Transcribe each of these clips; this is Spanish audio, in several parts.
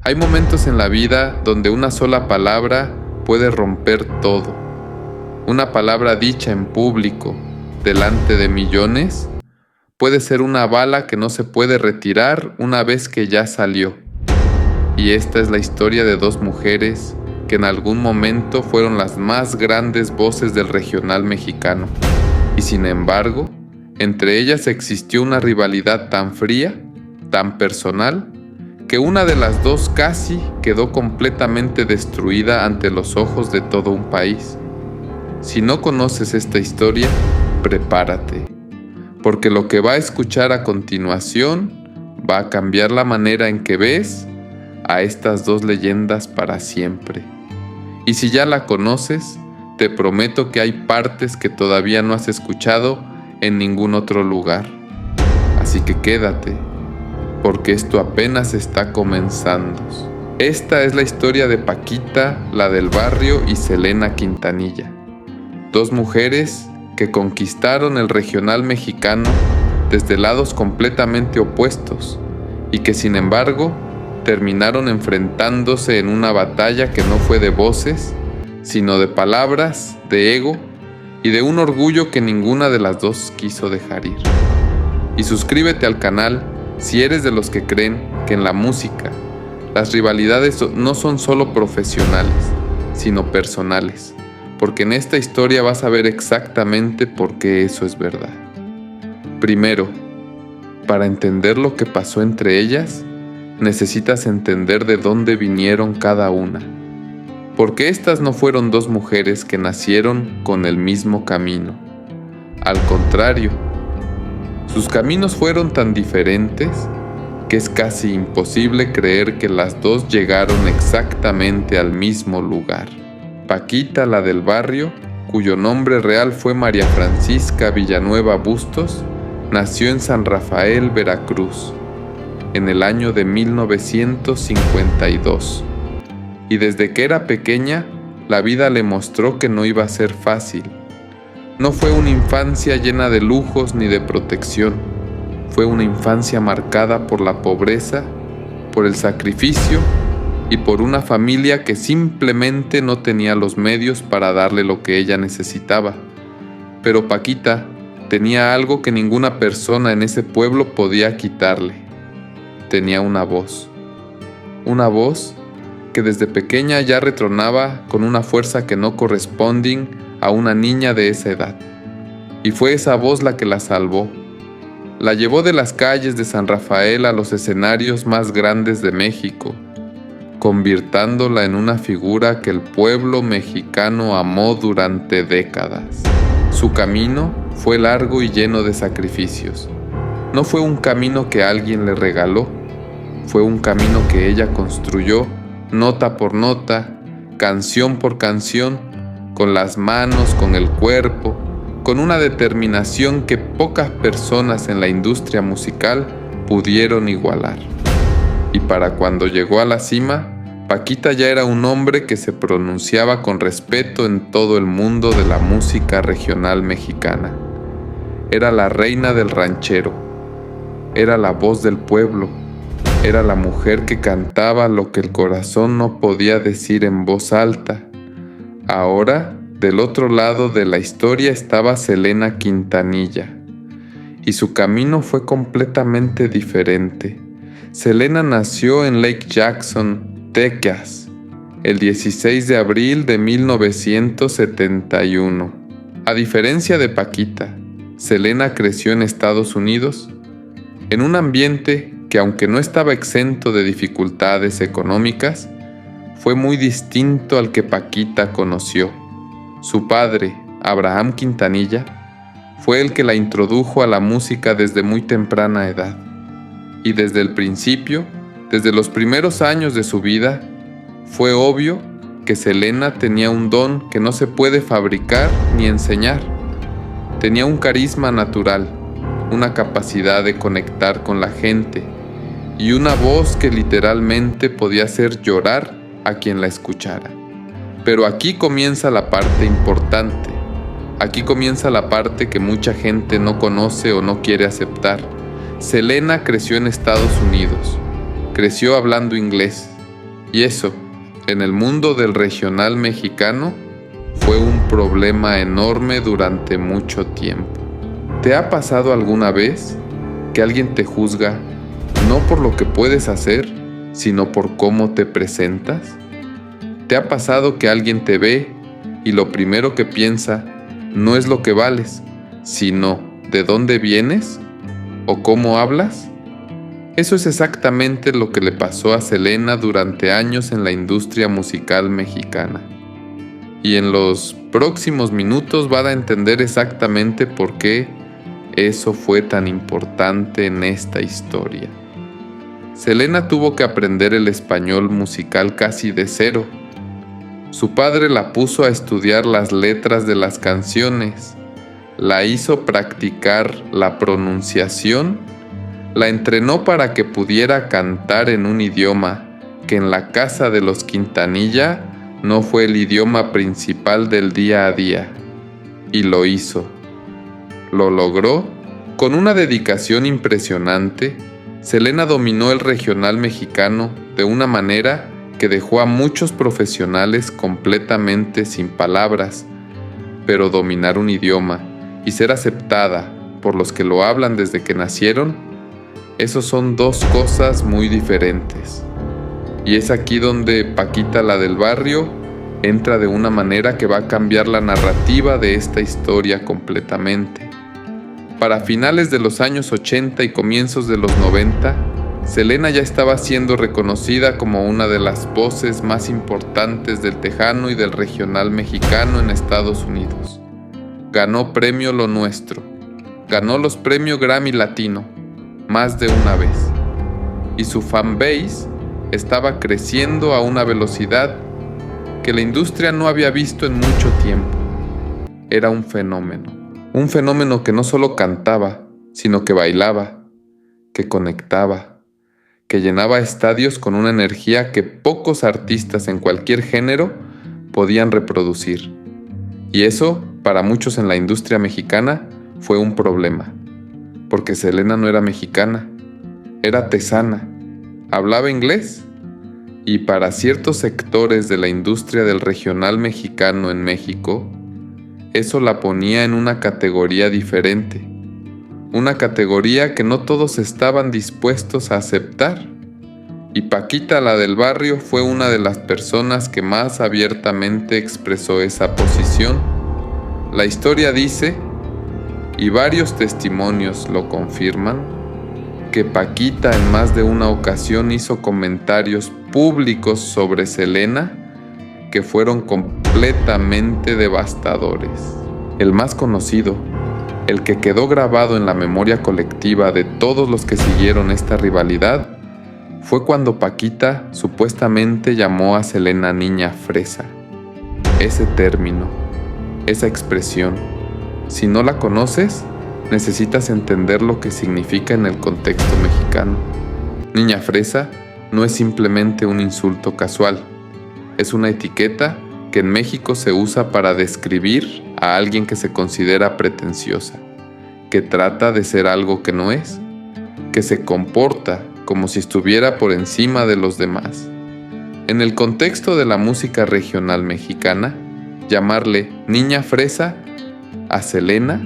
Hay momentos en la vida donde una sola palabra puede romper todo. Una palabra dicha en público, delante de millones, puede ser una bala que no se puede retirar una vez que ya salió. Y esta es la historia de dos mujeres que en algún momento fueron las más grandes voces del regional mexicano. Y sin embargo, entre ellas existió una rivalidad tan fría, tan personal, que una de las dos casi quedó completamente destruida ante los ojos de todo un país. Si no conoces esta historia, prepárate, porque lo que va a escuchar a continuación va a cambiar la manera en que ves a estas dos leyendas para siempre. Y si ya la conoces, te prometo que hay partes que todavía no has escuchado en ningún otro lugar. Así que quédate, porque esto apenas está comenzando. Esta es la historia de Paquita, la del barrio, y Selena Quintanilla. Dos mujeres que conquistaron el regional mexicano desde lados completamente opuestos y que sin embargo terminaron enfrentándose en una batalla que no fue de voces, sino de palabras, de ego y de un orgullo que ninguna de las dos quiso dejar ir. Y suscríbete al canal si eres de los que creen que en la música las rivalidades no son solo profesionales, sino personales, porque en esta historia vas a ver exactamente por qué eso es verdad. Primero, para entender lo que pasó entre ellas, necesitas entender de dónde vinieron cada una, porque estas no fueron dos mujeres que nacieron con el mismo camino. Al contrario, sus caminos fueron tan diferentes que es casi imposible creer que las dos llegaron exactamente al mismo lugar. Paquita, la del barrio, cuyo nombre real fue María Francisca Villanueva Bustos, nació en San Rafael, Veracruz, en el año de 1952. Y desde que era pequeña, la vida le mostró que no iba a ser fácil. No fue una infancia llena de lujos ni de protección. Fue una infancia marcada por la pobreza, por el sacrificio y por una familia que simplemente no tenía los medios para darle lo que ella necesitaba. Pero Paquita tenía algo que ninguna persona en ese pueblo podía quitarle. Tenía una voz que desde pequeña ya retronaba con una fuerza que no correspondía a una niña de esa edad. Y fue esa voz la que la salvó. La llevó de las calles de San Rafael a los escenarios más grandes de México, convirtiéndola en una figura que el pueblo mexicano amó durante décadas. Su camino fue largo y lleno de sacrificios. No fue un camino que alguien le regaló, fue un camino que ella construyó, nota por nota, canción por canción, con las manos, con el cuerpo, con una determinación que pocas personas en la industria musical pudieron igualar. Y para cuando llegó a la cima, Paquita ya era un hombre que se pronunciaba con respeto en todo el mundo de la música regional mexicana. Era la reina del ranchero, era la voz del pueblo, era la mujer que cantaba lo que el corazón no podía decir en voz alta. Ahora, del otro lado de la historia estaba Selena Quintanilla, y su camino fue completamente diferente. Selena nació en Lake Jackson, Texas, el 16 de abril de 1971. A diferencia de Paquita, Selena creció en Estados Unidos, en un ambiente que, aunque no estaba exento de dificultades económicas, fue muy distinto al que Paquita conoció. Su padre, Abraham Quintanilla, fue el que la introdujo a la música desde muy temprana edad. Y desde el principio, desde los primeros años de su vida, fue obvio que Selena tenía un don que no se puede fabricar ni enseñar. Tenía un carisma natural, una capacidad de conectar con la gente y una voz que literalmente podía hacer llorar a quien la escuchara. Pero aquí comienza la parte importante. Aquí comienza la parte que mucha gente no conoce o no quiere aceptar. Selena creció en Estados Unidos. Creció hablando inglés. Y eso, en el mundo del regional mexicano, fue un problema enorme durante mucho tiempo. ¿Te ha pasado alguna vez que alguien te juzga no por lo que puedes hacer, sino por cómo te presentas? ¿Te ha pasado que alguien te ve y lo primero que piensa no es lo que vales, sino de dónde vienes o cómo hablas? Eso es exactamente lo que le pasó a Selena durante años en la industria musical mexicana. Y en los próximos minutos van a entender exactamente por qué eso fue tan importante en esta historia. Selena tuvo que aprender el español musical casi de cero. Su padre la puso a estudiar las letras de las canciones, la hizo practicar la pronunciación, la entrenó para que pudiera cantar en un idioma que en la casa de los Quintanilla no fue el idioma principal del día a día. Y lo hizo. Lo logró. Con una dedicación impresionante, Selena dominó el regional mexicano de una manera que dejó a muchos profesionales completamente sin palabras, pero dominar un idioma y ser aceptada por los que lo hablan desde que nacieron, esos son dos cosas muy diferentes. Y es aquí donde Paquita, la del barrio, entra de una manera que va a cambiar la narrativa de esta historia completamente. Para finales de los años 80 y comienzos de los 90, Selena ya estaba siendo reconocida como una de las voces más importantes del tejano y del regional mexicano en Estados Unidos. Ganó premio Lo Nuestro, ganó los premios Grammy Latino más de una vez, y su fanbase estaba creciendo a una velocidad que la industria no había visto en mucho tiempo. Era un fenómeno que no solo cantaba, sino que bailaba, que conectaba, que llenaba estadios con una energía que pocos artistas en cualquier género podían reproducir. Y eso, para muchos en la industria mexicana, fue un problema, porque Selena no era mexicana, era tesana, hablaba inglés, y para ciertos sectores de la industria del regional mexicano en México, eso la ponía en una categoría diferente. Una categoría que no todos estaban dispuestos a aceptar. Y Paquita, la del barrio, fue una de las personas que más abiertamente expresó esa posición. La historia dice, y varios testimonios lo confirman, que Paquita en más de una ocasión hizo comentarios públicos sobre Selena que fueron completamente devastadores. El más conocido, el que quedó grabado en la memoria colectiva de todos los que siguieron esta rivalidad, fue cuando Paquita supuestamente llamó a Selena niña fresa. Ese término, esa expresión, si no la conoces, necesitas entender lo que significa en el contexto mexicano. Niña fresa no es simplemente un insulto casual, es una etiqueta que en México se usa para describir a alguien que se considera pretenciosa, que trata de ser algo que no es, que se comporta como si estuviera por encima de los demás. En el contexto de la música regional mexicana, llamarle niña fresa a Selena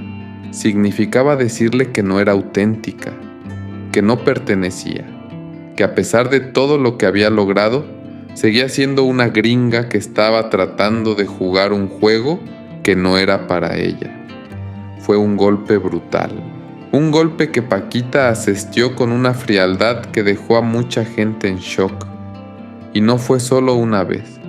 significaba decirle que no era auténtica, que no pertenecía, que a pesar de todo lo que había logrado, seguía siendo una gringa que estaba tratando de jugar un juego que no era para ella. Fue un golpe brutal. Un golpe que Paquita asistió con una frialdad que dejó a mucha gente en shock. Y no fue solo una vez.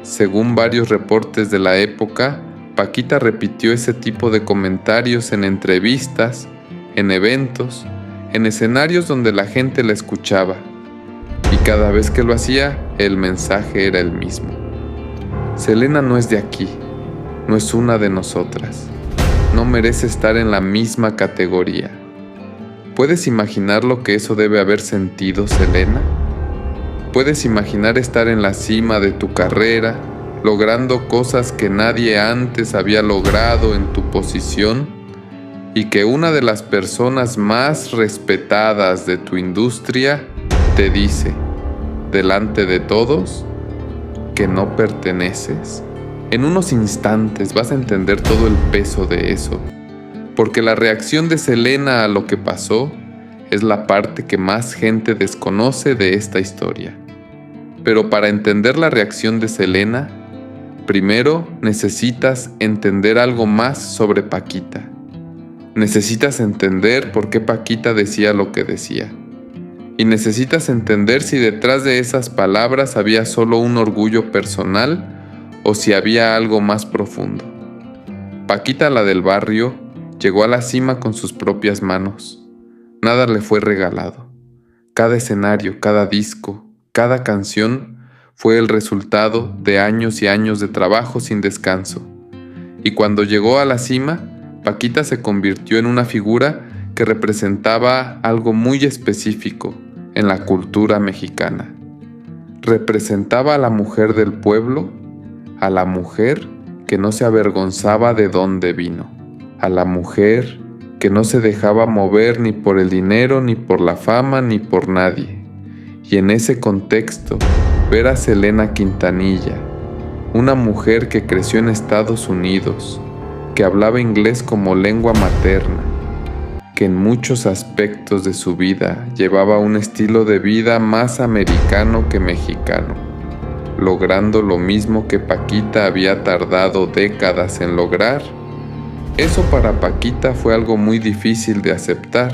Según varios reportes de la época, Paquita repitió ese tipo de comentarios en entrevistas, en eventos, en escenarios donde la gente la escuchaba. Y cada vez que lo hacía, el mensaje era el mismo. Selena no es de aquí, no es una de nosotras. No merece estar en la misma categoría. ¿Puedes imaginar lo que eso debe haber sentido, Selena? ¿Puedes imaginar estar en la cima de tu carrera, logrando cosas que nadie antes había logrado en tu posición, y que una de las personas más respetadas de tu industria te dice, delante de todos que no perteneces. En unos instantes vas a entender todo el peso de eso, porque la reacción de Selena a lo que pasó es la parte que más gente desconoce de esta historia. Pero para entender la reacción de Selena, primero necesitas entender algo más sobre Paquita. Necesitas entender por qué Paquita decía lo que decía. Y necesitas entender si detrás de esas palabras había solo un orgullo personal o si había algo más profundo. Paquita, la del barrio, llegó a la cima con sus propias manos. Nada le fue regalado. Cada escenario, cada disco, cada canción fue el resultado de años y años de trabajo sin descanso. Y cuando llegó a la cima, Paquita se convirtió en una figura que representaba algo muy específico en la cultura mexicana. Representaba a la mujer del pueblo, a la mujer que no se avergonzaba de dónde vino, a la mujer que no se dejaba mover ni por el dinero, ni por la fama, ni por nadie. Y en ese contexto, ver a Selena Quintanilla, una mujer que creció en Estados Unidos, que hablaba inglés como lengua materna, que en muchos aspectos de su vida llevaba un estilo de vida más americano que mexicano, logrando lo mismo que Paquita había tardado décadas en lograr. Eso para Paquita fue algo muy difícil de aceptar.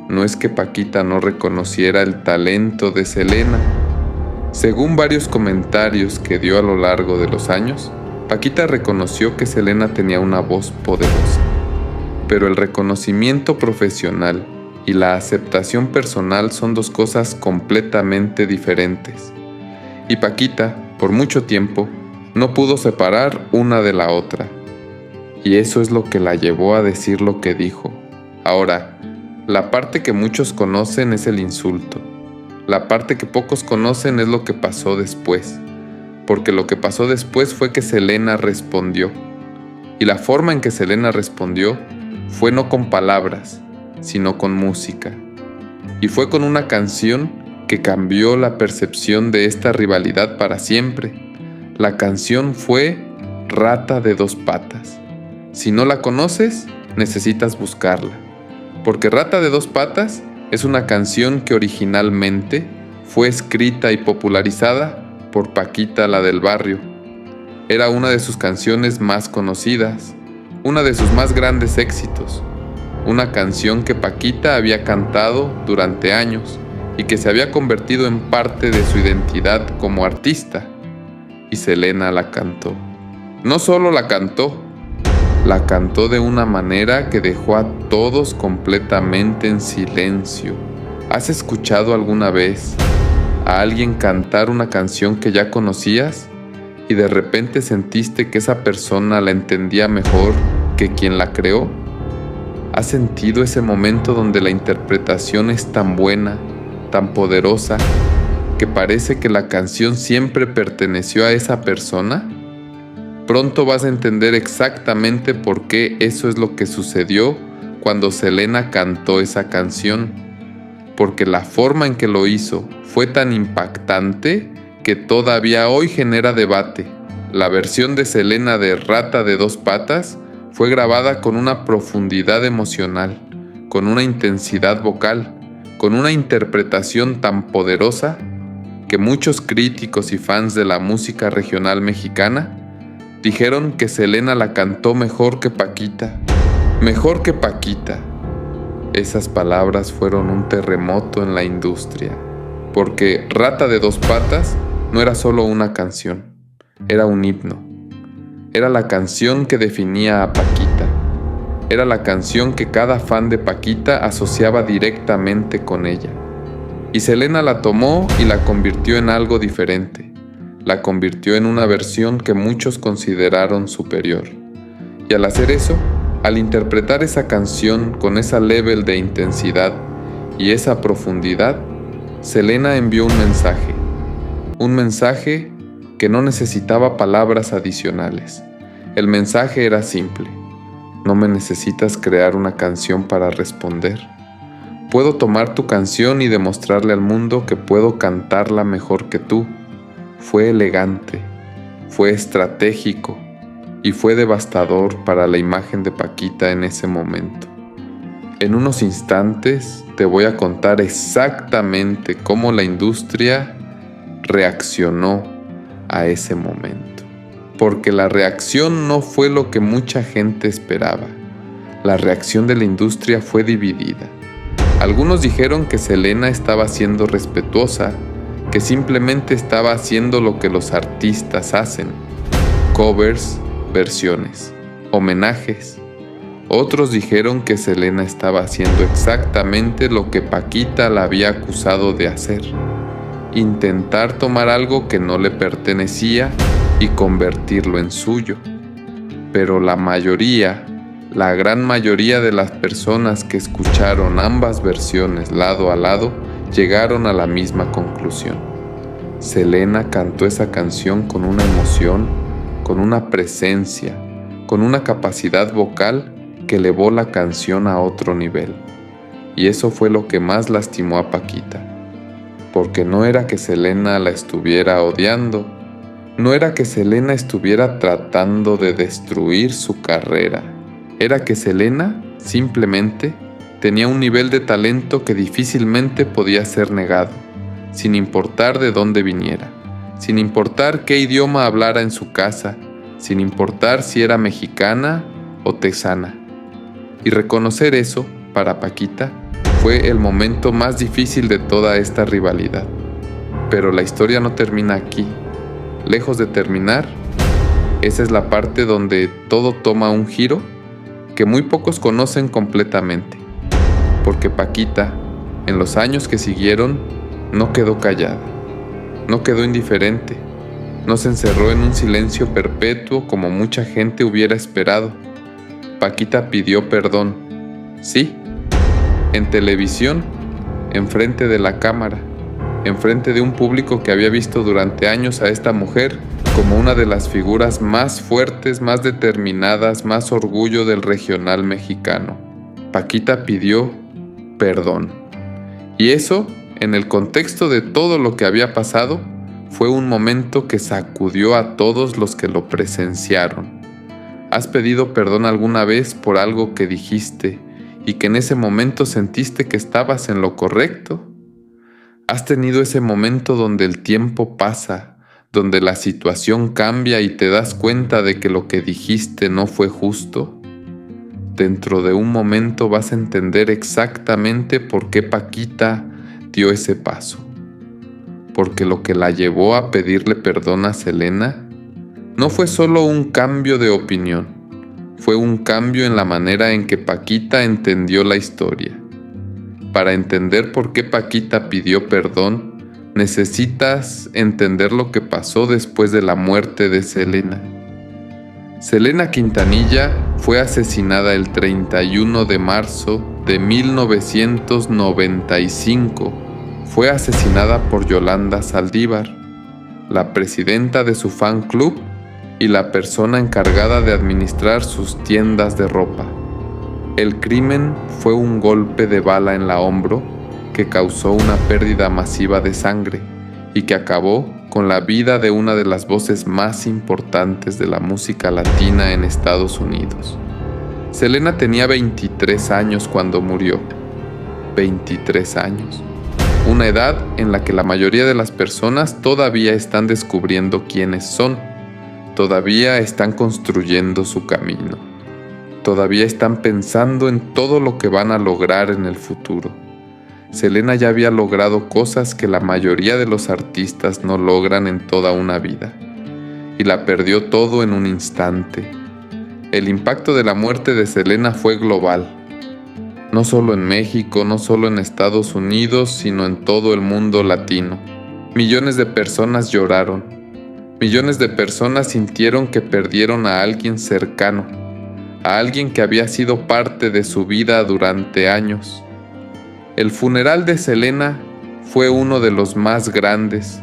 No es que Paquita no reconociera el talento de Selena. Según varios comentarios que dio a lo largo de los años, Paquita reconoció que Selena tenía una voz poderosa. Pero el reconocimiento profesional y la aceptación personal son dos cosas completamente diferentes. Y Paquita, por mucho tiempo, no pudo separar una de la otra. Y eso es lo que la llevó a decir lo que dijo. Ahora, la parte que muchos conocen es el insulto. La parte que pocos conocen es lo que pasó después. Porque lo que pasó después fue que Selena respondió. Y la forma en que Selena respondió fue no con palabras, sino con música. Y fue con una canción que cambió la percepción de esta rivalidad para siempre. La canción fue Rata de Dos Patas. Si no la conoces, necesitas buscarla. Porque Rata de Dos Patas es una canción que originalmente fue escrita y popularizada por Paquita, la del barrio. Era una de sus canciones más conocidas, una de sus más grandes éxitos, una canción que Paquita había cantado durante años y que se había convertido en parte de su identidad como artista. Y Selena la cantó. No solo la cantó de una manera que dejó a todos completamente en silencio. ¿Has escuchado alguna vez a alguien cantar una canción que ya conocías y de repente sentiste que esa persona la entendía mejor que quien la creó? ¿Has sentido ese momento donde la interpretación es tan buena, tan poderosa, que parece que la canción siempre perteneció a esa persona? Pronto vas a entender exactamente por qué eso es lo que sucedió cuando Selena cantó esa canción, porque la forma en que lo hizo fue tan impactante que todavía hoy genera debate. La versión de Selena de Rata de Dos Patas fue grabada con una profundidad emocional, con una intensidad vocal, con una interpretación tan poderosa que muchos críticos y fans de la música regional mexicana dijeron que Selena la cantó mejor que Paquita. Mejor que Paquita. Esas palabras fueron un terremoto en la industria, porque Rata de Dos Patas no era solo una canción, era un himno. Era la canción que definía a Paquita. Era la canción que cada fan de Paquita asociaba directamente con ella. Y Selena la tomó y la convirtió en algo diferente. La convirtió en una versión que muchos consideraron superior. Y al hacer eso, al interpretar esa canción con esa level de intensidad y esa profundidad, Selena envió un mensaje que no necesitaba palabras adicionales. El mensaje era simple: no me necesitas crear una canción para responder, Puedo tomar tu canción y demostrarle al mundo que puedo cantarla mejor que tú. Fue elegante, fue estratégico y fue devastador para la imagen de Paquita en ese momento. En unos instantes te voy a contar exactamente cómo la industria reaccionó a ese momento. Porque la reacción no fue lo que mucha gente esperaba. La reacción de la industria fue dividida. Algunos dijeron que Selena estaba siendo respetuosa, que simplemente estaba haciendo lo que los artistas hacen: covers, versiones, homenajes. Otros dijeron que Selena estaba haciendo exactamente lo que Paquita la había acusado de hacer: intentar tomar algo que no le pertenecía y convertirlo en suyo. Pero la gran mayoría de las personas que escucharon ambas versiones lado a lado llegaron a la misma conclusión. Selena cantó esa canción con una emoción, con una presencia, con una capacidad vocal que elevó la canción a otro nivel. Y eso fue lo que más lastimó a Paquita. Porque no era que Selena la estuviera odiando, no era que Selena estuviera tratando de destruir su carrera. Era que Selena simplemente tenía un nivel de talento que difícilmente podía ser negado, sin importar de dónde viniera, sin importar qué idioma hablara en su casa, sin importar si era mexicana o texana. Y reconocer eso, para Paquita, fue el momento más difícil de toda esta rivalidad. Pero la historia no termina aquí. Lejos de terminar, esa es la parte donde todo toma un giro que muy pocos conocen completamente, porque Paquita, en los años que siguieron, no quedó callada, no quedó indiferente, no se encerró en un silencio perpetuo como mucha gente hubiera esperado. Paquita pidió perdón, sí, en televisión, enfrente de la cámara, enfrente de un público que había visto durante años a esta mujer como una de las figuras más fuertes, más determinadas, más orgullo del regional mexicano. Paquita pidió perdón. Y eso, en el contexto de todo lo que había pasado, fue un momento que sacudió a todos los que lo presenciaron. ¿Has pedido perdón alguna vez por algo que dijiste y que en ese momento sentiste que estabas en lo correcto? ¿Has tenido ese momento donde el tiempo pasa, donde la situación cambia y te das cuenta de que lo que dijiste no fue justo? Dentro de un momento vas a entender exactamente por qué Paquita dio ese paso. Porque lo que la llevó a pedirle perdón a Selena no fue solo un cambio de opinión, fue un cambio en la manera en que Paquita entendió la historia. Para entender por qué Paquita pidió perdón, necesitas entender lo que pasó después de la muerte de Selena. Selena Quintanilla fue asesinada el 31 de marzo de 1995. Fue asesinada por Yolanda Saldívar, la presidenta de su fan club y la persona encargada de administrar sus tiendas de ropa. El crimen fue un golpe de bala en la hombro que causó una pérdida masiva de sangre y que acabó con la vida de una de las voces más importantes de la música latina en Estados Unidos. Selena tenía 23 años cuando murió. 23 años. Una edad en la que la mayoría de las personas todavía están descubriendo quiénes son, todavía están construyendo su camino, todavía están pensando en todo lo que van a lograr en el futuro. Selena ya había logrado cosas que la mayoría de los artistas no logran en toda una vida, y la perdió todo en un instante. El impacto de la muerte de Selena fue global, no solo en México, no solo en Estados Unidos, sino en todo el mundo latino. Millones de personas lloraron, millones de personas sintieron que perdieron a alguien cercano, a alguien que había sido parte de su vida durante años. El funeral de Selena fue uno de los más grandes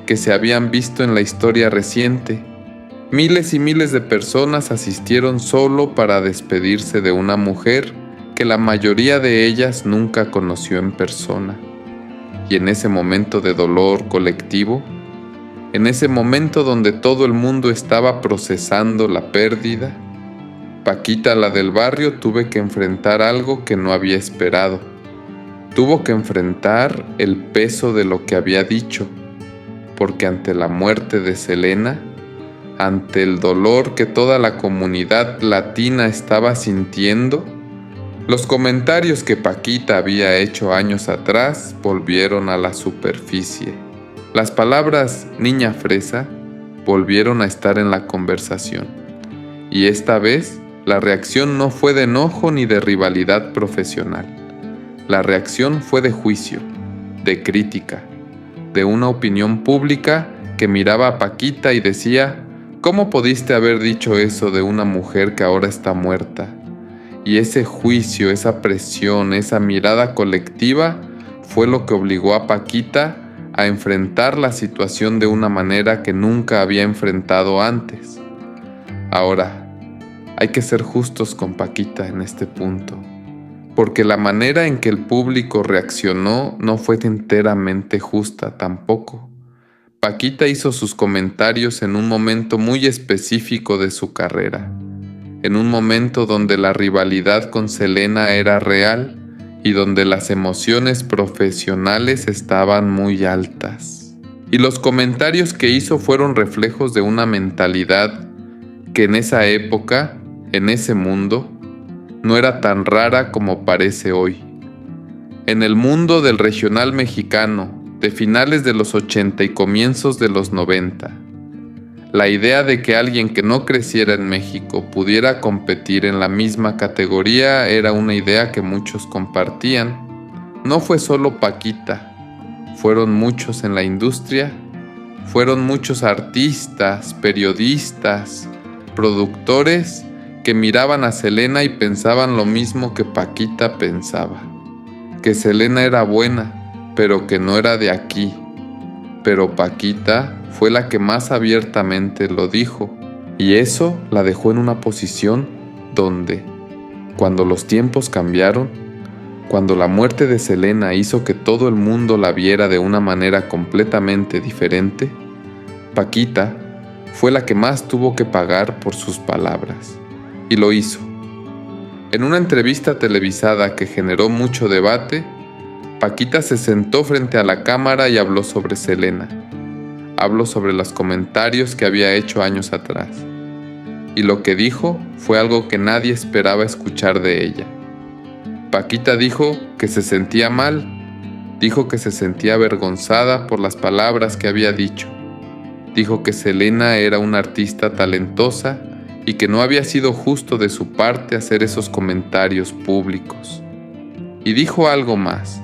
que se habían visto en la historia reciente. Miles y miles de personas asistieron solo para despedirse de una mujer que la mayoría de ellas nunca conoció en persona. Y en ese momento de dolor colectivo, en ese momento donde todo el mundo estaba procesando la pérdida, Paquita, la del barrio, tuvo que enfrentar algo que no había esperado. Tuvo que enfrentar el peso de lo que había dicho, porque ante la muerte de Selena, ante el dolor que toda la comunidad latina estaba sintiendo, los comentarios que Paquita había hecho años atrás volvieron a la superficie. Las palabras niña fresa volvieron a estar en la conversación. Y esta vez, la reacción no fue de enojo ni de rivalidad profesional. La reacción fue de juicio, de crítica, de una opinión pública que miraba a Paquita y decía: ¿cómo pudiste haber dicho eso de una mujer que ahora está muerta? Y ese juicio, esa presión, esa mirada colectiva fue lo que obligó a Paquita a enfrentar la situación de una manera que nunca había enfrentado antes. Ahora, hay que ser justos con Paquita en este punto, porque la manera en que el público reaccionó no fue enteramente justa tampoco. Paquita hizo sus comentarios en un momento muy específico de su carrera, en un momento donde la rivalidad con Selena era real y donde las emociones profesionales estaban muy altas. Y los comentarios que hizo fueron reflejos de una mentalidad que en esa época, en ese mundo, no era tan rara como parece hoy. En el mundo del regional mexicano, de finales de los 80 y comienzos de los 90, la idea de que alguien que no creciera en México pudiera competir en la misma categoría era una idea que muchos compartían. No fue solo Paquita, fueron muchos en la industria, fueron muchos artistas, periodistas, productores que miraban a Selena y pensaban lo mismo que Paquita pensaba, que Selena era buena, pero que no era de aquí. Pero Paquita fue la que más abiertamente lo dijo, y eso la dejó en una posición donde, cuando los tiempos cambiaron, cuando la muerte de Selena hizo que todo el mundo la viera de una manera completamente diferente, Paquita fue la que más tuvo que pagar por sus palabras. Y lo hizo. En una entrevista televisada que generó mucho debate, Paquita se sentó frente a la cámara y habló sobre Selena. Habló sobre los comentarios que había hecho años atrás. Y lo que dijo fue algo que nadie esperaba escuchar de ella. Paquita dijo que se sentía mal, dijo que se sentía avergonzada por las palabras que había dicho. Dijo que Selena era una artista talentosa y que no había sido justo de su parte hacer esos comentarios públicos. Y dijo algo más,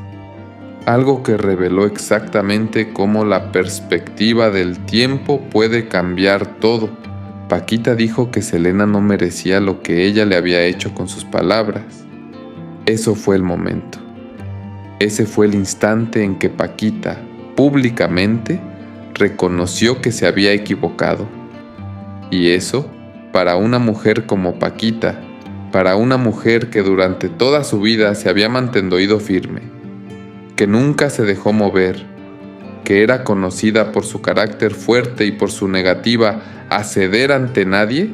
algo que reveló exactamente cómo la perspectiva del tiempo puede cambiar todo. Paquita dijo que Selena no merecía lo que ella le había hecho con sus palabras. Eso fue el momento. Ese fue el instante en que Paquita, públicamente, reconoció que se había equivocado. Y eso, para una mujer como Paquita, para una mujer que durante toda su vida se había mantenido firme, que nunca se dejó mover, que era conocida por su carácter fuerte y por su negativa a ceder ante nadie,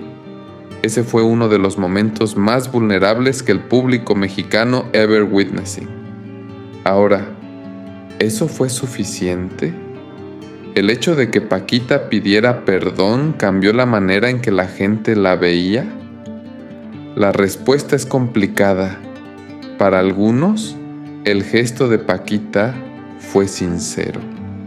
ese fue uno de los momentos más vulnerables que el público mexicano ever witnessing. Ahora, ¿eso fue suficiente? ¿El hecho de que Paquita pidiera perdón cambió la manera en que la gente la veía? La respuesta es complicada. Para algunos, el gesto de Paquita fue sincero.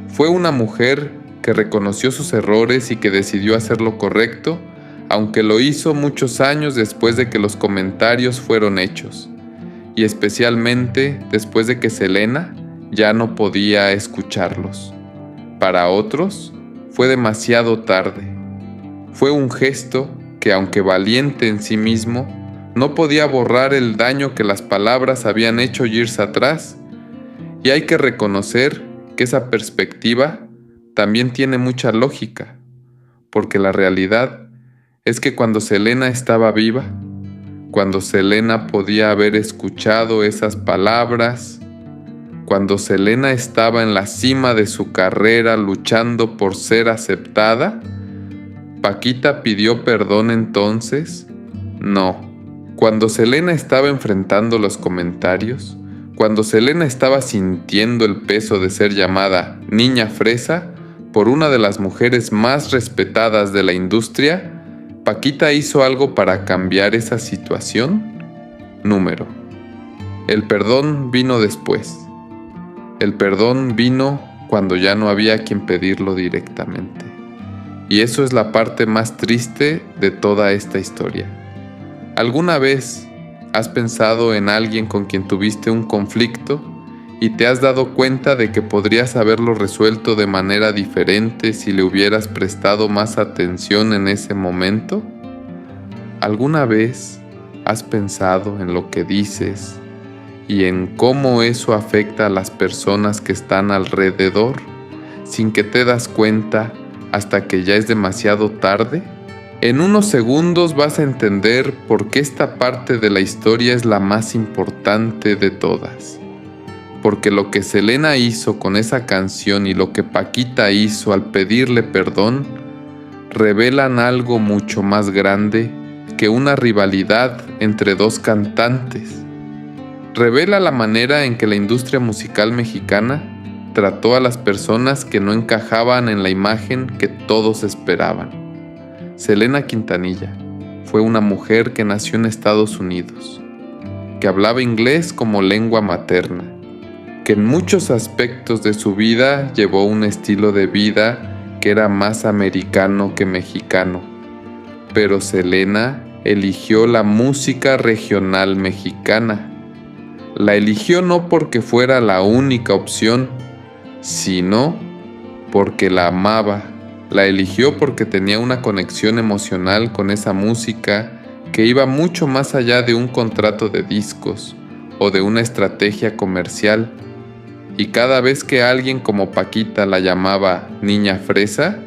Fue una mujer que reconoció sus errores y que decidió hacer lo correcto, aunque lo hizo muchos años después de que los comentarios fueron hechos, y especialmente después de que Selena ya no podía escucharlos. Para otros, fue demasiado tarde. Fue un gesto que, aunque valiente en sí mismo, no podía borrar el daño que las palabras habían hecho years atrás, y hay que reconocer que esa perspectiva también tiene mucha lógica, porque la realidad es que cuando Selena estaba viva, cuando Selena podía haber escuchado esas palabras, cuando Selena estaba en la cima de su carrera luchando por ser aceptada, ¿Paquita pidió perdón entonces? No. Cuando Selena estaba enfrentando los comentarios, cuando Selena estaba sintiendo el peso de ser llamada niña fresa por una de las mujeres más respetadas de la industria, ¿Paquita hizo algo para cambiar esa situación? Número. El perdón vino después. El perdón vino cuando ya no había quien pedirlo directamente. Y eso es la parte más triste de toda esta historia. ¿Alguna vez has pensado en alguien con quien tuviste un conflicto y te has dado cuenta de que podrías haberlo resuelto de manera diferente si le hubieras prestado más atención en ese momento? ¿Alguna vez has pensado en lo que dices y en cómo eso afecta a las personas que están alrededor sin que te das cuenta hasta que ya es demasiado tarde? En unos segundos vas a entender por qué esta parte de la historia es la más importante de todas. Porque lo que Selena hizo con esa canción y lo que Paquita hizo al pedirle perdón revelan algo mucho más grande que una rivalidad entre dos cantantes. Revela la manera en que la industria musical mexicana trató a las personas que no encajaban en la imagen que todos esperaban. Selena Quintanilla fue una mujer que nació en Estados Unidos, que hablaba inglés como lengua materna, que en muchos aspectos de su vida llevó un estilo de vida que era más americano que mexicano. Pero Selena eligió la música regional mexicana. La eligió no porque fuera la única opción, sino porque la amaba. La eligió porque tenía una conexión emocional con esa música que iba mucho más allá de un contrato de discos o de una estrategia comercial. Y cada vez que alguien como Paquita la llamaba niña fresa,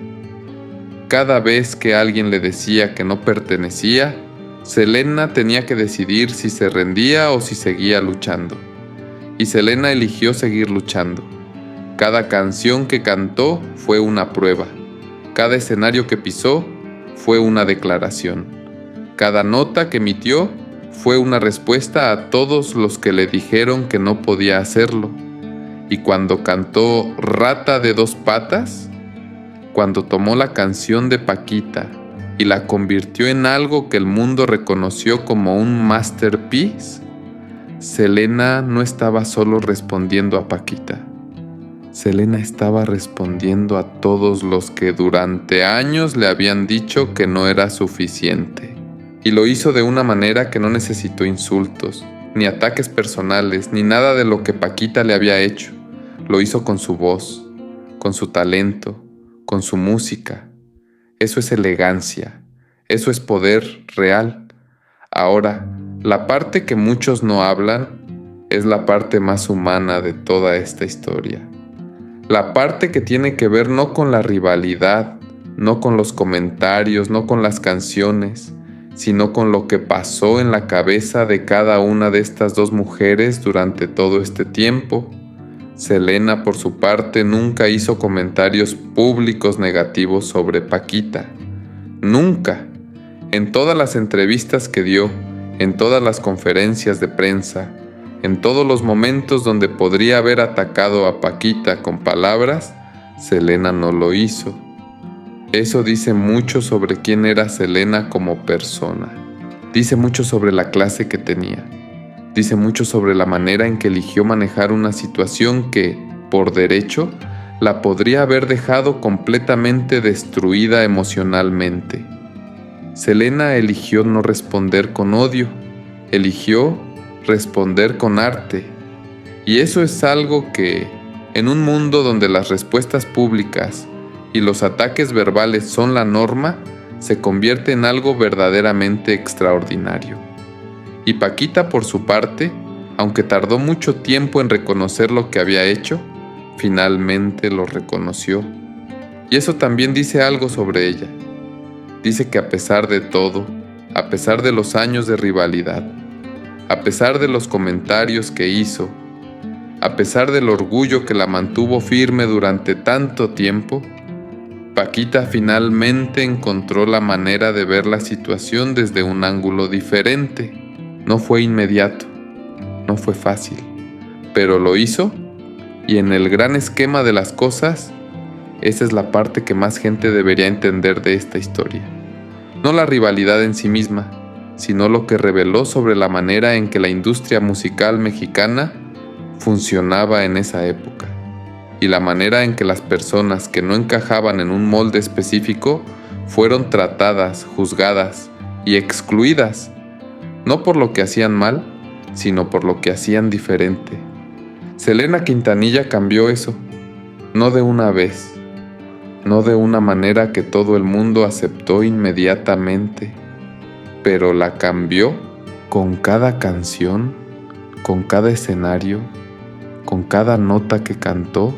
cada vez que alguien le decía que no pertenecía, Selena tenía que decidir si se rendía o si seguía luchando. Y Selena eligió seguir luchando. Cada canción que cantó fue una prueba. Cada escenario que pisó fue una declaración. Cada nota que emitió fue una respuesta a todos los que le dijeron que no podía hacerlo. Y cuando cantó Rata de dos patas, cuando tomó la canción de Paquita y la convirtió en algo que el mundo reconoció como un masterpiece, Selena no estaba solo respondiendo a Paquita. Selena estaba respondiendo a todos los que durante años le habían dicho que no era suficiente. Y lo hizo de una manera que no necesitó insultos, ni ataques personales, ni nada de lo que Paquita le había hecho. Lo hizo con su voz, con su talento, con su música. Eso es elegancia, eso es poder real. Ahora, la parte que muchos no hablan es la parte más humana de toda esta historia. La parte que tiene que ver no con la rivalidad, no con los comentarios, no con las canciones, sino con lo que pasó en la cabeza de cada una de estas dos mujeres durante todo este tiempo. Selena, por su parte, nunca hizo comentarios públicos negativos sobre Paquita. Nunca. En todas las entrevistas que dio, en todas las conferencias de prensa, en todos los momentos donde podría haber atacado a Paquita con palabras, Selena no lo hizo. Eso dice mucho sobre quién era Selena como persona. Dice mucho sobre la clase que tenía. Dice mucho sobre la manera en que eligió manejar una situación que, por derecho, la podría haber dejado completamente destruida emocionalmente. Selena eligió no responder con odio. Eligió responder con arte. Y eso es algo que, en un mundo donde las respuestas públicas y los ataques verbales son la norma, se convierte en algo verdaderamente extraordinario. Y Paquita, por su parte, aunque tardó mucho tiempo en reconocer lo que había hecho, finalmente lo reconoció. Y eso también dice algo sobre ella. Dice que a pesar de todo, a pesar de los años de rivalidad, a pesar de los comentarios que hizo, a pesar del orgullo que la mantuvo firme durante tanto tiempo, Paquita finalmente encontró la manera de ver la situación desde un ángulo diferente. No fue inmediato, no fue fácil, pero lo hizo, y en el gran esquema de las cosas, esa es la parte que más gente debería entender de esta historia. No la rivalidad en sí misma, sino lo que reveló sobre la manera en que la industria musical mexicana funcionaba en esa época, y la manera en que las personas que no encajaban en un molde específico fueron tratadas, juzgadas y excluidas, no por lo que hacían mal, sino por lo que hacían diferente. Selena Quintanilla cambió eso, no de una vez, no de una manera que todo el mundo aceptó inmediatamente, pero la cambió con cada canción, con cada escenario, con cada nota que cantó.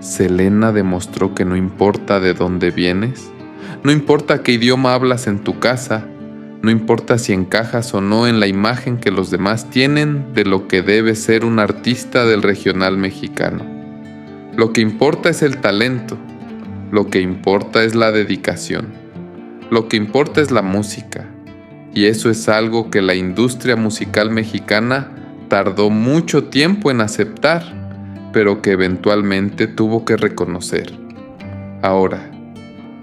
Selena demostró que no importa de dónde vienes, no importa qué idioma hablas en tu casa, no importa si encajas o no en la imagen que los demás tienen de lo que debe ser un artista del regional mexicano. Lo que importa es el talento, lo que importa es la dedicación, lo que importa es la música, y eso es algo que la industria musical mexicana tardó mucho tiempo en aceptar, pero que eventualmente tuvo que reconocer. Ahora,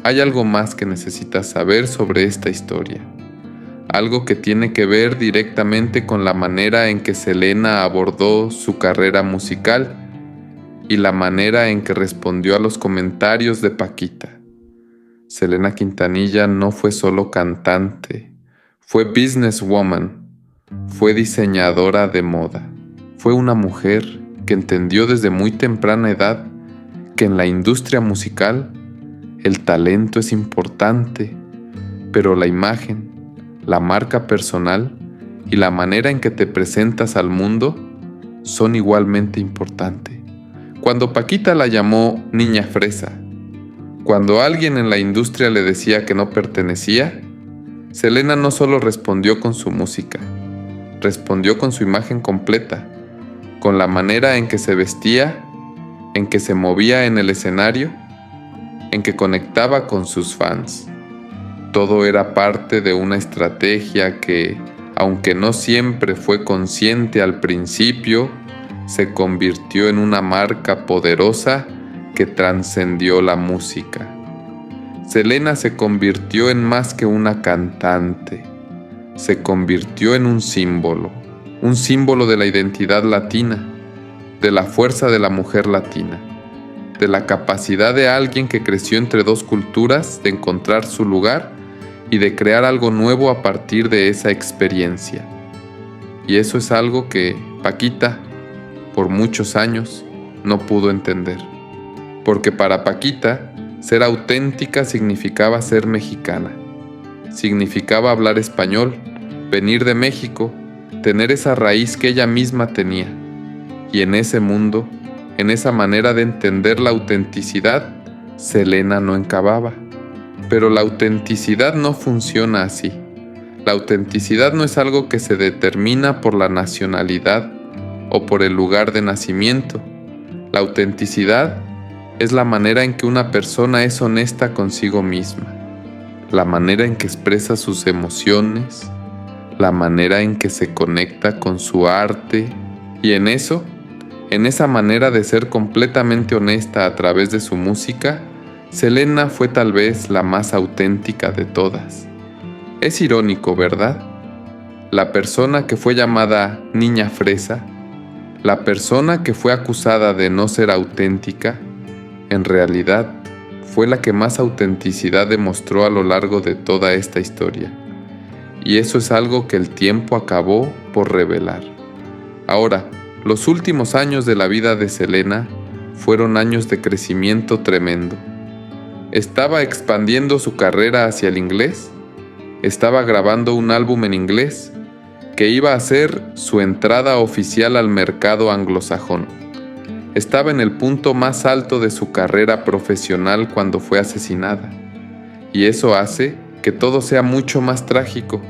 hay algo más que necesitas saber sobre esta historia. Algo que tiene que ver directamente con la manera en que Selena abordó su carrera musical y la manera en que respondió a los comentarios de Paquita. Selena Quintanilla no fue solo cantante, fue businesswoman, fue diseñadora de moda, fue una mujer que entendió desde muy temprana edad que en la industria musical el talento es importante, pero la imagen, la marca personal y la manera en que te presentas al mundo son igualmente importantes. Cuando Paquita la llamó niña fresa, cuando alguien en la industria le decía que no pertenecía, Selena no solo respondió con su música, respondió con su imagen completa, con la manera en que se vestía, en que se movía en el escenario, en que conectaba con sus fans. Todo era parte de una estrategia que, aunque no siempre fue consciente al principio, se convirtió en una marca poderosa que trascendió la música. Selena se convirtió en más que una cantante, se convirtió en un símbolo de la identidad latina, de la fuerza de la mujer latina, de la capacidad de alguien que creció entre dos culturas de encontrar su lugar y de crear algo nuevo a partir de esa experiencia. Y eso es algo que Paquita, por muchos años, no pudo entender. Porque para Paquita, ser auténtica significaba ser mexicana. Significaba hablar español, venir de México, tener esa raíz que ella misma tenía. Y en ese mundo, en esa manera de entender la autenticidad, Selena no encajaba. Pero la autenticidad no funciona así. La autenticidad no es algo que se determina por la nacionalidad o por el lugar de nacimiento. La autenticidad es la manera en que una persona es honesta consigo misma, la manera en que expresa sus emociones, la manera en que se conecta con su arte, y en esa manera de ser completamente honesta a través de su música, Selena fue tal vez la más auténtica de todas. Es irónico, ¿verdad? La persona que fue llamada niña fresa, la persona que fue acusada de no ser auténtica, en realidad fue la que más autenticidad demostró a lo largo de toda esta historia. Y eso es algo que el tiempo acabó por revelar. Ahora, los últimos años de la vida de Selena fueron años de crecimiento tremendo. Estaba expandiendo su carrera hacia el inglés, estaba grabando un álbum en inglés que iba a ser su entrada oficial al mercado anglosajón. Estaba en el punto más alto de su carrera profesional cuando fue asesinada, y eso hace que todo sea mucho más trágico,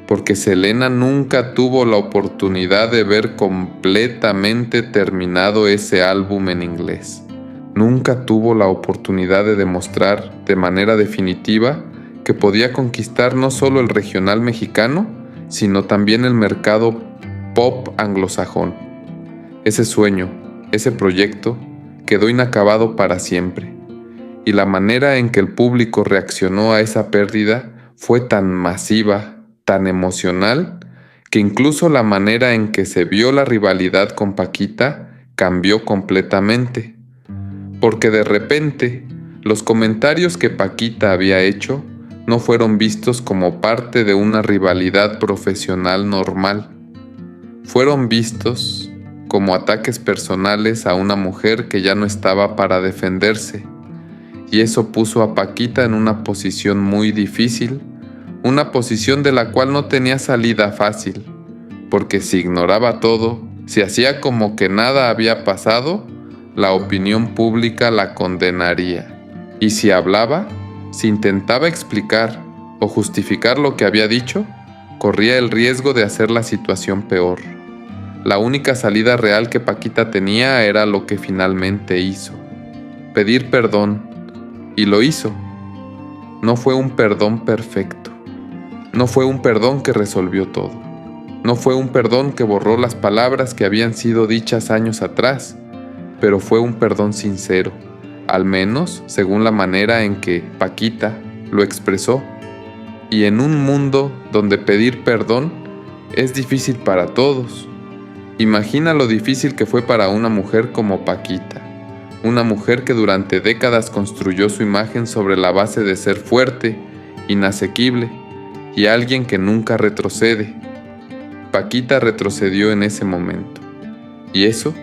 porque Selena nunca tuvo la oportunidad de ver completamente terminado ese álbum en inglés. Nunca tuvo la oportunidad de demostrar de manera definitiva que podía conquistar no solo el regional mexicano, sino también el mercado pop anglosajón. Ese sueño, ese proyecto, quedó inacabado para siempre, y la manera en que el público reaccionó a esa pérdida fue tan masiva, tan emocional, que incluso la manera en que se vio la rivalidad con Paquita cambió completamente, porque de repente los comentarios que Paquita había hecho no fueron vistos como parte de una rivalidad profesional normal. Fueron vistos como ataques personales a una mujer que ya no estaba para defenderse, y eso puso a Paquita en una posición muy difícil, una posición de la cual no tenía salida fácil, porque si ignoraba todo, si hacía como que nada había pasado, la opinión pública la condenaría, y si hablaba, si intentaba explicar o justificar lo que había dicho, corría el riesgo de hacer la situación peor. La única salida real que Paquita tenía era lo que finalmente hizo: pedir perdón, y lo hizo. No fue un perdón perfecto, no fue un perdón que resolvió todo, no fue un perdón que borró las palabras que habían sido dichas años atrás, pero fue un perdón sincero, al menos según la manera en que Paquita lo expresó. Y en un mundo donde pedir perdón es difícil para todos, imagina lo difícil que fue para una mujer como Paquita, una mujer que durante décadas construyó su imagen sobre la base de ser fuerte, inasequible y alguien que nunca retrocede. Paquita retrocedió en ese momento, y eso,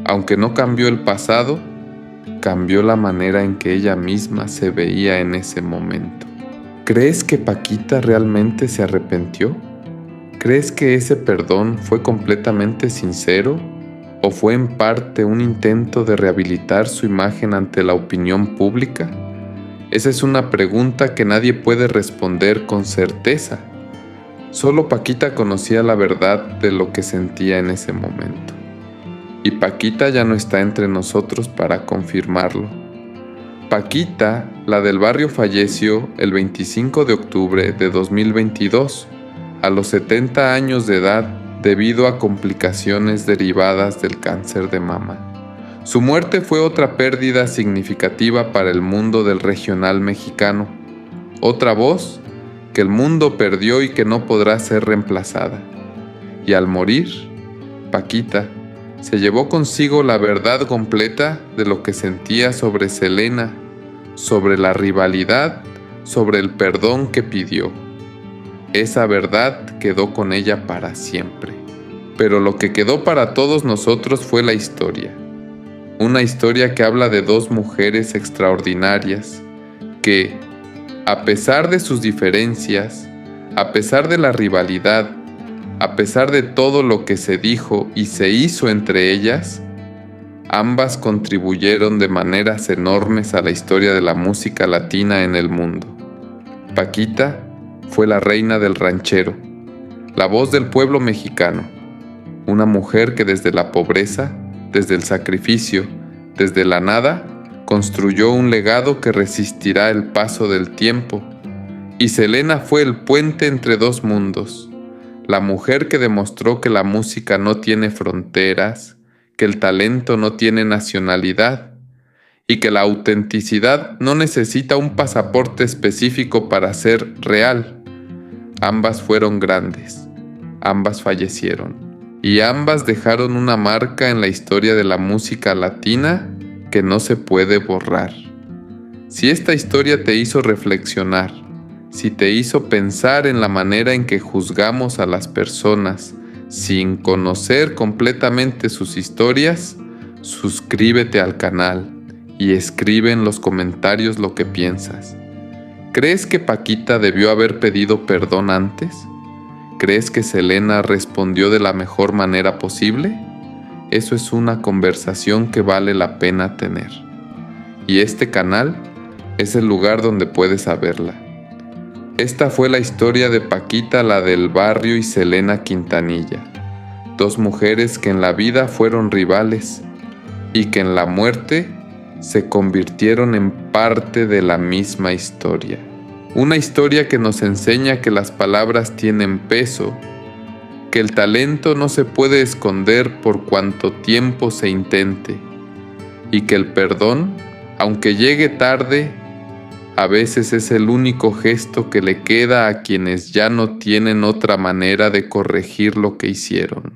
aunque no cambió el pasado, cambió la manera en que ella misma se veía en ese momento. ¿Crees que Paquita realmente se arrepintió? ¿Crees que ese perdón fue completamente sincero o fue en parte un intento de rehabilitar su imagen ante la opinión pública? Esa es una pregunta que nadie puede responder con certeza. Solo Paquita conocía la verdad de lo que sentía en ese momento. Y Paquita ya no está entre nosotros para confirmarlo. Paquita, la del barrio, falleció el 25 de octubre de 2022, a los 70 años de edad, debido a complicaciones derivadas del cáncer de mama. Su muerte fue otra pérdida significativa para el mundo del regional mexicano, otra voz que el mundo perdió y que no podrá ser reemplazada. Y al morir, Paquita se llevó consigo la verdad completa de lo que sentía sobre Selena, sobre la rivalidad, sobre el perdón que pidió. Esa verdad quedó con ella para siempre. Pero lo que quedó para todos nosotros fue la historia. Una historia que habla de dos mujeres extraordinarias que, a pesar de sus diferencias, a pesar de la rivalidad, a pesar de todo lo que se dijo y se hizo entre ellas, ambas contribuyeron de maneras enormes a la historia de la música latina en el mundo. Paquita fue la reina del ranchero, la voz del pueblo mexicano, una mujer que desde la pobreza, desde el sacrificio, desde la nada, construyó un legado que resistirá el paso del tiempo. Y Selena fue el puente entre dos mundos, la mujer que demostró que la música no tiene fronteras, que el talento no tiene nacionalidad y que la autenticidad no necesita un pasaporte específico para ser real. Ambas fueron grandes, ambas fallecieron y ambas dejaron una marca en la historia de la música latina que no se puede borrar. Si esta historia te hizo reflexionar, si te hizo pensar en la manera en que juzgamos a las personas sin conocer completamente sus historias, suscríbete al canal y escribe en los comentarios lo que piensas. ¿Crees que Paquita debió haber pedido perdón antes? ¿Crees que Selena respondió de la mejor manera posible? Eso es una conversación que vale la pena tener. Y este canal es el lugar donde puedes saberla. Esta fue la historia de Paquita, la del barrio, y Selena Quintanilla, dos mujeres que en la vida fueron rivales y que en la muerte se convirtieron en parte de la misma historia. Una historia que nos enseña que las palabras tienen peso, que el talento no se puede esconder por cuanto tiempo se intente, y que el perdón, aunque llegue tarde, a veces es el único gesto que le queda a quienes ya no tienen otra manera de corregir lo que hicieron.